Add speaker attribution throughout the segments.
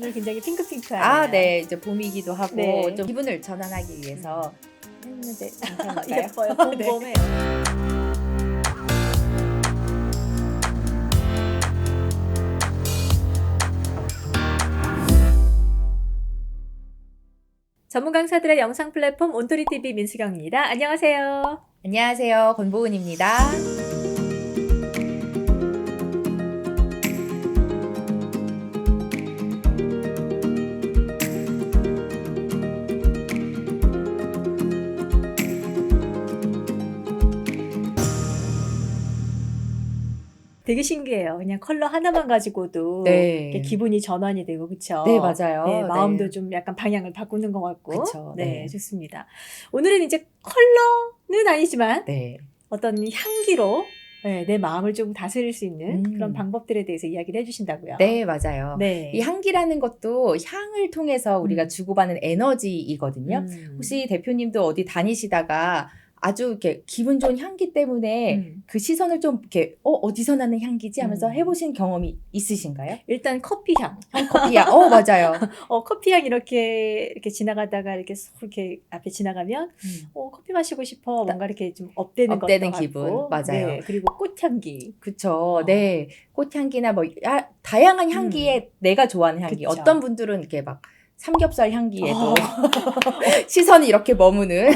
Speaker 1: 오늘 굉장히 핑크핑크하네요.
Speaker 2: 아, 네. 이제 봄이기도 하고
Speaker 1: 네.
Speaker 2: 좀 기분을 전환하기 위해서 했는데 괜찮을까요?
Speaker 1: 예뻐요.
Speaker 2: 네.
Speaker 1: 봄봄해요. 전문 강사들의 영상 플랫폼 온토리TV 민수경입니다. 안녕하세요.
Speaker 2: 안녕하세요. 권보은입니다.
Speaker 1: 되게 신기해요. 그냥 컬러 하나만 가지고도
Speaker 2: 네.
Speaker 1: 이렇게 기분이 전환이 되고, 그쵸?
Speaker 2: 네, 맞아요.
Speaker 1: 네, 마음도
Speaker 2: 네.
Speaker 1: 좀 약간 방향을 바꾸는 것 같고.
Speaker 2: 그쵸,
Speaker 1: 네,
Speaker 2: 네.
Speaker 1: 좋습니다. 오늘은 이제 컬러는 아니지만
Speaker 2: 네.
Speaker 1: 어떤 향기로 내 마음을 좀 다스릴 수 있는 그런
Speaker 2: 음.
Speaker 1: 방법들에 대해서 이야기를 해주신다고요.
Speaker 2: 네, 맞아요.
Speaker 1: 네.
Speaker 2: 이 향기라는 것도 향을 통해서 우리가 주고받는 에너지이거든요. 혹시 대표님도 어디 다니시다가 아주 이렇게 기분 좋은 향기 때문에 그 시선을 좀 이렇게 어디서 나는 향기지 하면서 해보신 경험이 있으신가요?
Speaker 1: 일단 커피향.
Speaker 2: 커피향. 맞아요.
Speaker 1: 커피향 이렇게 지나가다가 이렇게 쏙 이렇게 앞에 지나가면 커피 마시고 싶어. 뭔가 이렇게 좀 업되는 것도
Speaker 2: 기분.
Speaker 1: 같고.
Speaker 2: 맞아요.
Speaker 1: 네, 그리고 꽃향기.
Speaker 2: 그쵸. 네. 꽃향기나 뭐 다양한 향기에 내가 좋아하는 향기.
Speaker 1: 그쵸.
Speaker 2: 어떤 분들은 이렇게 막 삼겹살 향기에도 시선이 이렇게 머무는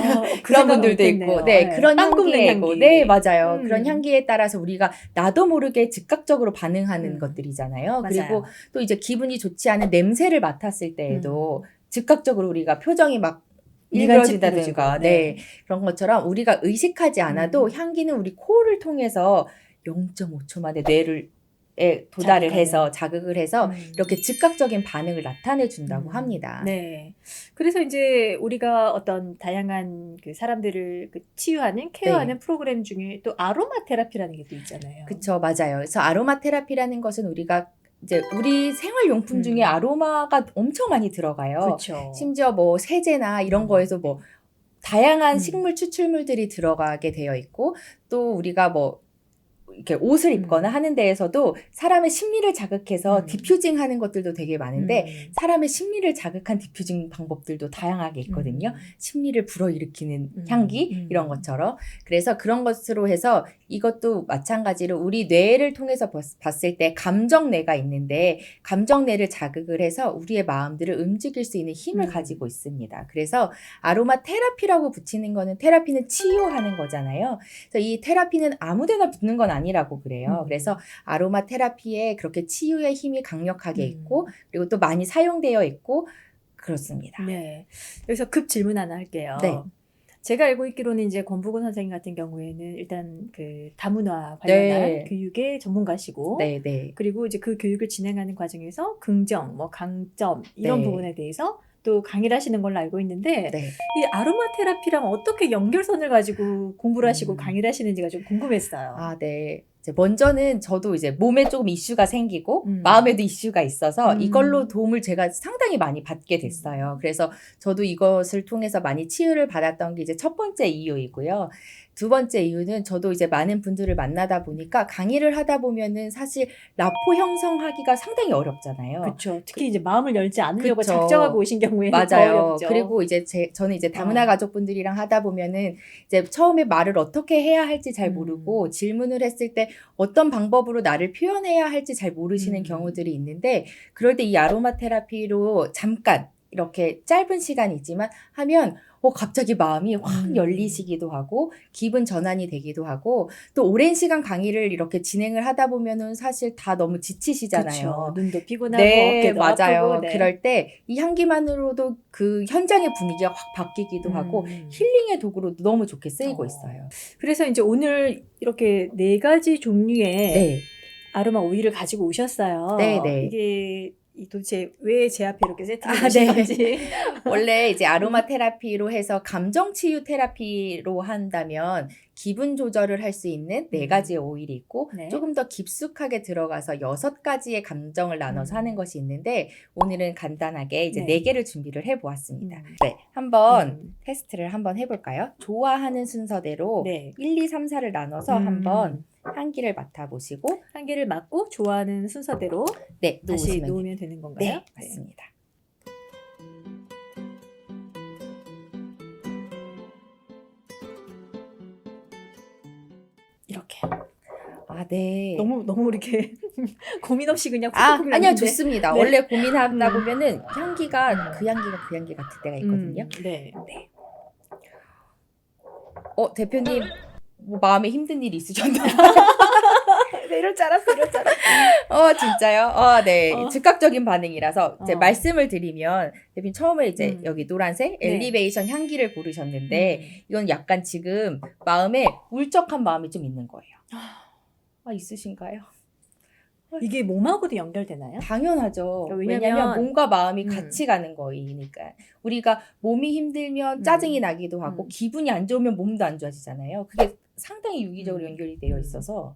Speaker 2: 그런 분들도 있고, 네, 그런
Speaker 1: 빵 굽는
Speaker 2: 향기에 있고,
Speaker 1: 향기.
Speaker 2: 네, 맞아요. 그런 향기에 따라서 우리가 나도 모르게 즉각적으로 반응하는 것들이잖아요.
Speaker 1: 맞아요.
Speaker 2: 그리고 또 이제 기분이 좋지 않은 냄새를 맡았을 때에도 즉각적으로 우리가 표정이 막 일그러진다든가, 네, 그런 것처럼 우리가 의식하지 않아도 향기는 우리 코를 통해서 0.5초 만에 뇌를 도달을 해서 자극을 해서 이렇게 즉각적인 반응을 나타내 준다고 합니다.
Speaker 1: 네. 그래서 이제 우리가 어떤 다양한 그 사람들을 치유하는, 케어하는 프로그램 중에 또 아로마 테라피라는 게 또 있잖아요.
Speaker 2: 그쵸, 맞아요. 그래서 아로마 테라피라는 것은 우리가 이제 우리 생활용품 중에 아로마가 엄청 많이 들어가요.
Speaker 1: 그렇죠.
Speaker 2: 심지어 뭐 세제나 이런 거에서 뭐 다양한 식물 추출물들이 들어가게 되어 있고, 또 우리가 뭐 이렇게 옷을 입거나 하는 데에서도 사람의 심리를 자극해서 디퓨징 하는 것들도 되게 많은데 사람의 심리를 자극한 디퓨징 방법들도 다양하게 있거든요. 심리를 불어일으키는 향기 이런 것처럼. 그래서 그런 것으로 해서 이것도 마찬가지로 우리 뇌를 통해서 봤을 때 감정뇌가 있는데 감정뇌를 자극을 해서 우리의 마음들을 움직일 수 있는 힘을 가지고 있습니다. 그래서 아로마 테라피라고 붙이는 거는 테라피는 치유하는 거잖아요. 그래서 이 테라피는 아무데나 붙는 건 아니라고 그래요. 그래서 아로마 테라피에 그렇게 치유의 힘이 강력하게 있고 그리고 또 많이 사용되어 있고 그렇습니다.
Speaker 1: 네. 여기서 급 질문 하나 할게요.
Speaker 2: 네.
Speaker 1: 제가 알고 있기로는 이제 권보근 선생님 같은 경우에는 일단 그 다문화 관련한 교육의 전문가시고, 그리고 이제 그 교육을 진행하는 과정에서 긍정, 뭐 강점 이런 부분에 대해서 또 강의를 하시는 걸로 알고 있는데 이 아로마 테라피랑 어떻게 연결선을 가지고 공부를 하시고 강의를 하시는지가 좀 궁금했어요.
Speaker 2: 아, 네. 먼저는 저도 이제 몸에 조금 이슈가 생기고 마음에도 이슈가 있어서 이걸로 도움을 제가 상당히 많이 받게 됐어요. 그래서 저도 이것을 통해서 많이 치유를 받았던 게 이제 첫 번째 이유이고요. 두 번째 이유는 저도 이제 많은 분들을 만나다 보니까 강의를 하다 보면은 사실 라포 형성하기가 상당히 어렵잖아요.
Speaker 1: 그렇죠. 특히 이제 마음을 열지 않으려고 작정하고 오신 경우에는 더
Speaker 2: 맞아요.
Speaker 1: 어렵죠.
Speaker 2: 그리고 이제 저는 이제 다문화 가족분들이랑 하다 보면은 이제 처음에 말을 어떻게 해야 할지 잘 모르고 질문을 했을 때 어떤 방법으로 나를 표현해야 할지 잘 모르시는 경우들이 있는데 그럴 때 이 아로마 테라피로 잠깐 이렇게 짧은 시간이지만 하면 갑자기 마음이 확 열리시기도 하고 기분 전환이 되기도 하고 또 오랜 시간 강의를 이렇게 진행을 하다 보면은 사실 다 너무 지치시잖아요.
Speaker 1: 그쵸. 눈도 피곤하고
Speaker 2: 네,
Speaker 1: 어깨도
Speaker 2: 맞아요.
Speaker 1: 아프고.
Speaker 2: 그럴 때 이 향기만으로도 그 현장의 분위기가 확 바뀌기도 하고 힐링의 도구로도 너무 좋게 쓰이고 있어요.
Speaker 1: 그래서 이제 오늘 이렇게 4가지 종류의 아로마 오일을 가지고 오셨어요. 이게 도대체 왜 제 앞에 이렇게 세팅이 되신 건지.
Speaker 2: 원래 이제 아로마 테라피로 해서 감정 치유 테라피로 한다면 기분 조절을 할 수 있는 4가지의 오일이 있고 조금 더 깊숙하게 들어가서 6가지의 감정을 나눠서 하는 것이 있는데 오늘은 간단하게 이제 4개를 준비를 해보았습니다. 한번 테스트를 한번 해볼까요? 좋아하는 순서대로 1, 2, 3, 4를 나눠서 한번 향기를 맡아보시고
Speaker 1: 향기를 맡고 좋아하는 순서대로
Speaker 2: 네,
Speaker 1: 다시 놓으면 되는 건가요?
Speaker 2: 네, 맞습니다.
Speaker 1: 이렇게.
Speaker 2: 아, 네.
Speaker 1: 너무 이렇게 고민 없이 그냥
Speaker 2: 푹푹 아니요, 좋습니다.
Speaker 1: 네.
Speaker 2: 원래 고민하다 보면은 향기가 그 향기 같을 때가 있거든요.
Speaker 1: 네.
Speaker 2: 네. 대표님 뭐 마음에 힘든 일이 있으셨나요?
Speaker 1: 네, 이럴 줄 알았어.
Speaker 2: 진짜요? 네. 즉각적인 반응이라서 이제 말씀을 드리면 대표님 처음에 이제 여기 노란색 엘리베이션 향기를 고르셨는데 이건 약간 지금 마음에 울적한 마음이 좀 있는 거예요. 있으신가요?
Speaker 1: 이게 몸하고도 연결되나요?
Speaker 2: 당연하죠. 왜냐면 몸과 마음이 같이 가는 거이니까. 우리가 몸이 힘들면 짜증이 나기도 하고 기분이 안 좋으면 몸도 안 좋아지잖아요. 그게 상당히 유기적으로 연결이 되어 있어서.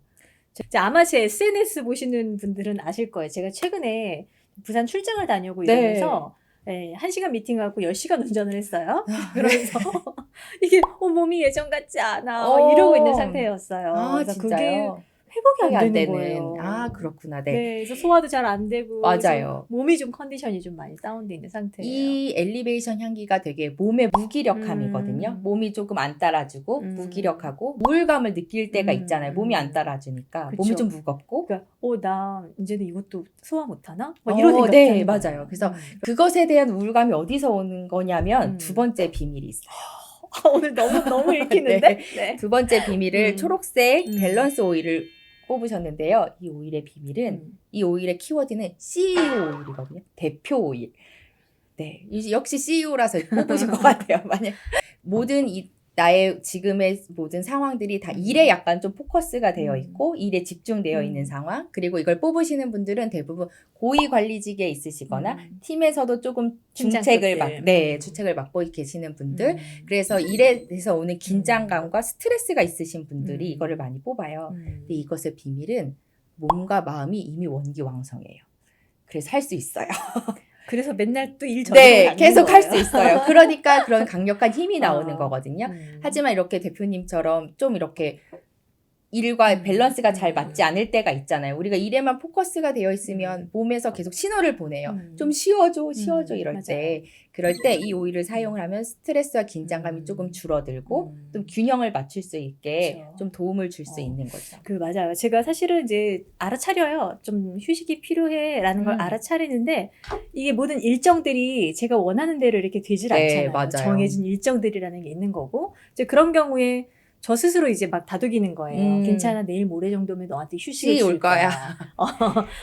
Speaker 1: 아마 제 SNS 보시는 분들은 아실 거예요. 제가 최근에 부산 출장을 다녀오고 이러면서 네, 1시간 미팅하고 10시간 운전을 했어요. 그러면서 이게 몸이 예전 같지 않아 이러고 있는 상태였어요. 그래서
Speaker 2: 진짜요?
Speaker 1: 그게 회복이 안 되는 거예요.
Speaker 2: 그렇구나. 네.
Speaker 1: 그래서 소화도 잘 안 되고
Speaker 2: 맞아요.
Speaker 1: 몸이 좀 컨디션이 좀 많이 다운돼 있는 상태예요.
Speaker 2: 이 엘리베이션 향기가 되게 몸의 무기력함이거든요. 몸이 조금 안 따라주고 무기력하고 우울감을 느낄 때가 있잖아요. 몸이 안 따라주니까 그쵸. 몸이 좀 무겁고
Speaker 1: 그러니까 나 이제는 이것도 소화 못하나? 이런 생각.
Speaker 2: 네, 맞아요. 그래서 그것에 대한 우울감이 어디서 오는 거냐면 두 번째 비밀이 있어요.
Speaker 1: 오늘 너무 읽히는데?
Speaker 2: 네. 두 번째 비밀을 초록색 밸런스 오일을 뽑으셨는데요. 이 오일의 비밀은 이 오일의 키워드는 CEO 오일이거든요. 대표 오일. 네, 역시 CEO라서 뽑으신 것 같아요. 만약 모든 나의 지금의 모든 상황들이 다 일에 약간 좀 포커스가 되어 있고 일에 집중되어 있는 상황, 그리고 이걸 뽑으시는 분들은 대부분 고위 관리직에 있으시거나 팀에서도 조금 주책을 맡고 계시는 분들, 그래서 일에 대해서 오는 긴장감과 스트레스가 있으신 분들이 이거를 많이 뽑아요. 근데 이것의 비밀은 몸과 마음이 이미 원기왕성해요. 그래서 할 수 있어요.
Speaker 1: 그래서 맨날 또 일 저지르고
Speaker 2: 계속 할 수 있어요. 그러니까 그런 강력한 힘이 나오는 거거든요. 하지만 이렇게 대표님처럼 좀 이렇게 일과 밸런스가 잘 맞지 않을 때가 있잖아요. 우리가 일에만 포커스가 되어 있으면 몸에서 계속 신호를 보내요. 좀 쉬어줘 이럴
Speaker 1: 맞아요.
Speaker 2: 때. 그럴 때 이 오일을 사용을 하면 스트레스와 긴장감이 조금 줄어들고 좀 균형을 맞출 수 있게
Speaker 1: 그렇죠.
Speaker 2: 좀 도움을 줄 수 있는 거죠.
Speaker 1: 맞아요. 제가 사실은 이제 알아차려요. 좀 휴식이 필요해라는 걸 알아차리는데 이게 모든 일정들이 제가 원하는 대로 이렇게 되질 않잖아요.
Speaker 2: 맞아요.
Speaker 1: 정해진 일정들이라는 게 있는 거고 이제 그런 경우에 저 스스로 이제 막 다독이는 거예요. 괜찮아, 내일 모레 정도면 너한테 휴식을 줄 거야.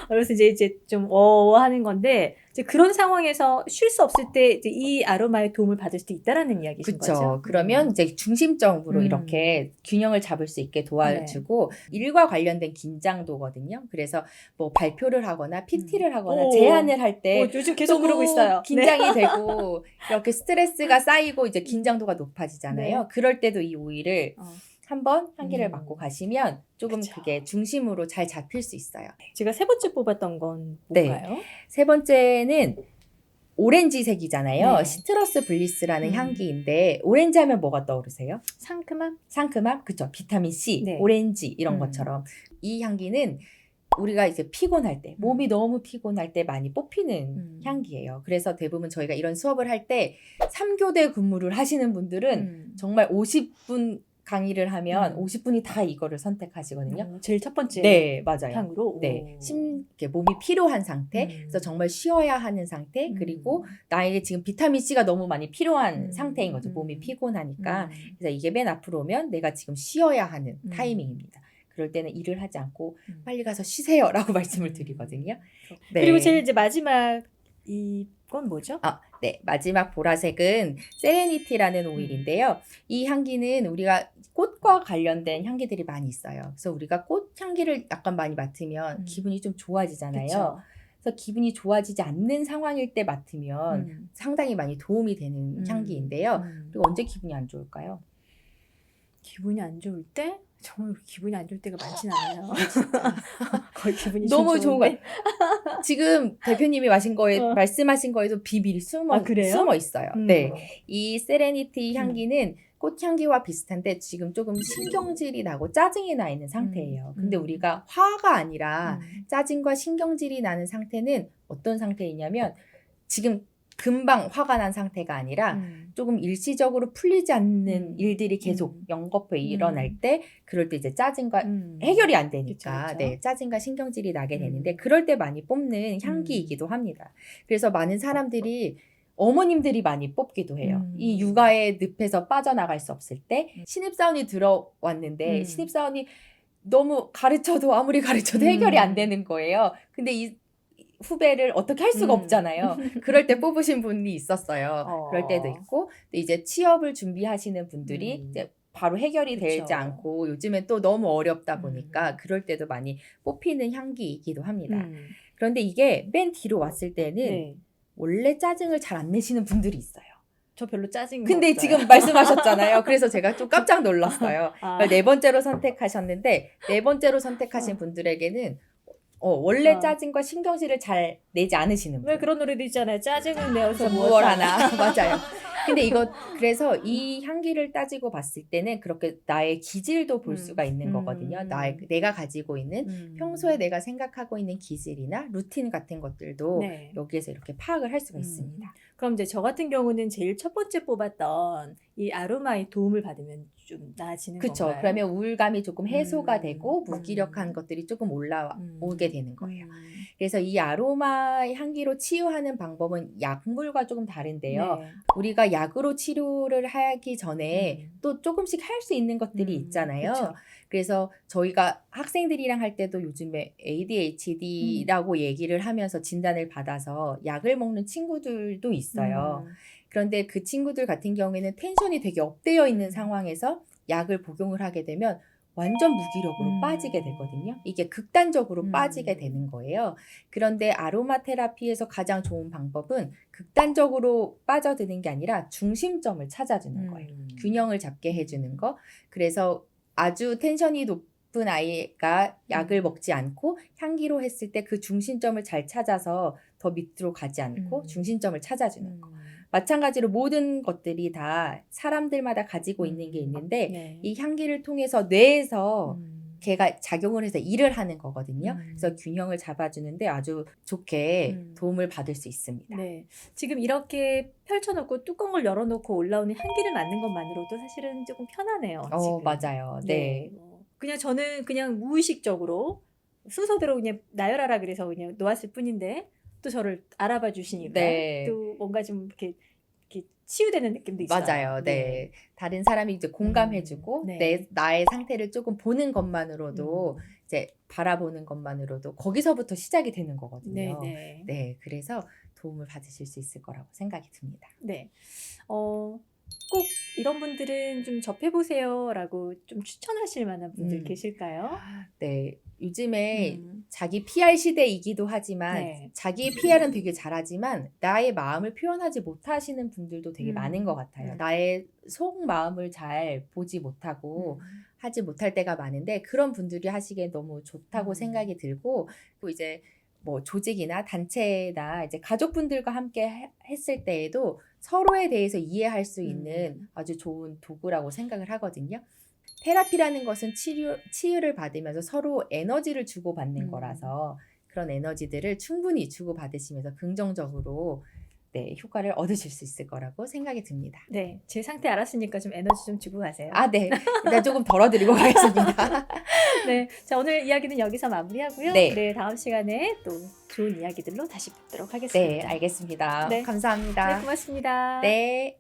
Speaker 1: 그래서 이제 좀 하는 건데 이제 그런 상황에서 쉴 수 없을 때 이제 이 아로마의 도움을 받을 수도 있다라는 이야기신 거죠.
Speaker 2: 그러면 이제 중심적으로 이렇게 균형을 잡을 수 있게 도와주고 일과 관련된 긴장도거든요. 그래서 뭐 발표를 하거나 PT를 하거나 제안을 할 때
Speaker 1: 요즘 계속 그러고 있어요.
Speaker 2: 긴장이 되고 이렇게 스트레스가 쌓이고 이제 긴장도가 높아지잖아요. 그럴 때도 이 오일을 한번 향기를 맡고 가시면 조금 그게 중심으로 잘 잡힐 수 있어요.
Speaker 1: 제가 세 번째 뽑았던 건 뭔가요?
Speaker 2: 세 번째는 오렌지색이잖아요. 시트러스 블리스라는 향기인데 오렌지 하면 뭐가 떠오르세요? 상큼함? 그쵸. 비타민 C, 오렌지 이런 것처럼 이 향기는 우리가 이제 피곤할 때, 몸이 너무 피곤할 때 많이 뽑히는 향기예요. 그래서 대부분 저희가 이런 수업을 할 때 3교대 근무를 하시는 분들은 정말 50분 강의를 하면 50분이 다 이거를 선택하시거든요.
Speaker 1: 제일 첫 번째
Speaker 2: 맞아요.
Speaker 1: 향으로.
Speaker 2: 이렇게 몸이 피로한 상태, 그래서 정말 쉬어야 하는 상태, 그리고 나에게 지금 비타민 C가 너무 많이 필요한 상태인 거죠. 몸이 피곤하니까. 그래서 이게 맨 앞으로 오면 내가 지금 쉬어야 하는 타이밍입니다. 그럴 때는 일을 하지 않고 빨리 가서 쉬세요라고 말씀을 드리거든요.
Speaker 1: 그리고 제일 이제 마지막 이건 뭐죠?
Speaker 2: 마지막 보라색은 세레니티라는 오일인데요. 이 향기는 우리가 꽃과 관련된 향기들이 많이 있어요. 그래서 우리가 꽃 향기를 약간 많이 맡으면 기분이 좀 좋아지잖아요.
Speaker 1: 그쵸.
Speaker 2: 그래서 기분이 좋아지지 않는 상황일 때 맡으면 상당히 많이 도움이 되는 향기인데요. 그리고 언제 기분이 안 좋을까요?
Speaker 1: 기분이 안 좋을 때? 정말 기분이 안 좋을 때가 많진 않아요. 거의 기분이
Speaker 2: 너무 좋은 거예요. 지금 대표님이 말씀하신 거에도 비밀이 숨어 있어요. 이 세레니티 향기는 꽃향기와 비슷한데 지금 조금 신경질이 나고 짜증이 나 있는 상태예요. 근데 우리가 화가 아니라 짜증과 신경질이 나는 상태는 어떤 상태이냐면 지금 금방 화가 난 상태가 아니라 조금 일시적으로 풀리지 않는 일들이 계속 연거푸 일어날 때 그럴 때 이제 짜증과 해결이 안 되니까
Speaker 1: 그쵸.
Speaker 2: 네, 짜증과 신경질이 나게 되는데 그럴 때 많이 뽑는 향기이기도 합니다. 그래서 많은 사람들이 어머님들이 많이 뽑기도 해요. 이 육아의 늪에서 빠져나갈 수 없을 때 신입사원이 들어왔는데 신입사원이 너무 가르쳐도 아무리 가르쳐도 해결이 안 되는 거예요. 근데 이 후배를 어떻게 할 수가 없잖아요. 그럴 때 뽑으신 분이 있었어요. 그럴 때도 있고 또 이제 취업을 준비하시는 분들이 이제 바로 해결이 되지
Speaker 1: 그쵸.
Speaker 2: 않고 요즘엔 또 너무 어렵다 보니까 그럴 때도 많이 뽑히는 향기이기도 합니다. 그런데 이게 맨 뒤로 왔을 때는
Speaker 1: 네.
Speaker 2: 원래 짜증을 잘 안 내시는 분들이 있어요.
Speaker 1: 저 별로 짜증이
Speaker 2: 근데
Speaker 1: 없어요.
Speaker 2: 지금 말씀하셨잖아요. 그래서 제가 좀 깜짝 놀랐어요. 네 번째로 선택하셨는데 네 번째로 선택하신 분들에게는 원래 짜증과 신경질을 잘 내지 않으시는 분.
Speaker 1: 왜 그런 노래도 있잖아요. 짜증을 내어서
Speaker 2: 무얼 하나. 맞아요. 근데 그래서 이 향기를 따지고 봤을 때는 그렇게 나의 기질도 볼 수가 있는 거거든요. 내가 가지고 있는 평소에 내가 생각하고 있는 기질이나 루틴 같은 것들도
Speaker 1: 네.
Speaker 2: 여기에서 이렇게 파악을 할 수가 있습니다.
Speaker 1: 그럼 이제 저 같은 경우는 제일 첫 번째 뽑았던 이 아로마의 도움을 받으면 좀 나아지는
Speaker 2: 그쵸.
Speaker 1: 건가요?
Speaker 2: 그러면 우울감이 조금 해소가 되고 무기력한 것들이 조금 올라오게 되는 거예요. 그래서 이 아로마 향기로 치유하는 방법은 약물과 조금 다른데요.
Speaker 1: 네.
Speaker 2: 우리가 약으로 치료를 하기 전에 또 조금씩 할 수 있는 것들이 있잖아요.
Speaker 1: 그쵸.
Speaker 2: 그래서 저희가 학생들이랑 할 때도 요즘에 ADHD라고 얘기를 하면서 진단을 받아서 약을 먹는 친구들도 있어요. 그런데 그 친구들 같은 경우에는 텐션이 되게 업되어 있는 상황에서 약을 복용을 하게 되면 완전 무기력으로 빠지게 되거든요. 이게 극단적으로 빠지게 되는 거예요. 그런데 아로마 테라피에서 가장 좋은 방법은 극단적으로 빠져드는 게 아니라 중심점을 찾아주는 거예요. 균형을 잡게 해주는 거. 그래서 아주 텐션이 높은 아이가 약을 먹지 않고 향기로 했을 때 그 중심점을 잘 찾아서 더 밑으로 가지 않고 중심점을 찾아주는 거. 마찬가지로 모든 것들이 다 사람들마다 가지고 있는 게 있는데
Speaker 1: 네.
Speaker 2: 이 향기를 통해서 뇌에서 걔가 작용을 해서 일을 하는 거거든요. 그래서 균형을 잡아주는데 아주 좋게 도움을 받을 수 있습니다.
Speaker 1: 네. 지금 이렇게 펼쳐놓고 뚜껑을 열어놓고 올라오는 향기를 맡는 것만으로도 사실은 조금 편하네요. 지금.
Speaker 2: 맞아요. 네.
Speaker 1: 그냥 저는 그냥 무의식적으로 순서대로 그냥 나열하라 그래서 그냥 놓았을 뿐인데 또 저를 알아봐 주시니까 또 뭔가 좀 이렇게 치유되는 느낌도 있어요.
Speaker 2: 맞아요. 네. 다른 사람이 이제 공감해주고 나의 상태를 조금 보는 것만으로도 이제 바라보는 것만으로도 거기서부터 시작이 되는 거거든요. 네. 그래서 도움을 받으실 수 있을 거라고 생각이 듭니다.
Speaker 1: 네. 꼭 이런 분들은 좀 접해보세요라고 좀 추천하실 만한 분들 계실까요?
Speaker 2: 네. 요즘에 자기 PR 시대이기도 하지만 자기 PR은 되게 잘하지만 나의 마음을 표현하지 못하시는 분들도 되게 많은 것 같아요. 나의 속마음을 잘 보지 못하고 하지 못할 때가 많은데 그런 분들이 하시기에 너무 좋다고 생각이 들고 또 이제 뭐 조직이나 단체나 이제 가족분들과 함께 했을 때에도 서로에 대해서 이해할 수 있는 아주 좋은 도구라고 생각을 하거든요. 테라피라는 것은 치유를 받으면서 서로 에너지를 주고받는 거라서 그런 에너지들을 충분히 주고받으시면서 긍정적으로 효과를 얻으실 수 있을 거라고 생각이 듭니다.
Speaker 1: 네, 제 상태 알았으니까 좀 에너지 좀 주고 가세요.
Speaker 2: 네. 일단 조금 덜어드리고 가겠습니다.
Speaker 1: 네, 자 오늘 이야기는 여기서 마무리하고요. 네, 다음 시간에 또 좋은 이야기들로 다시 뵙도록 하겠습니다.
Speaker 2: 네, 알겠습니다.
Speaker 1: 네.
Speaker 2: 감사합니다.
Speaker 1: 네, 고맙습니다.
Speaker 2: 네.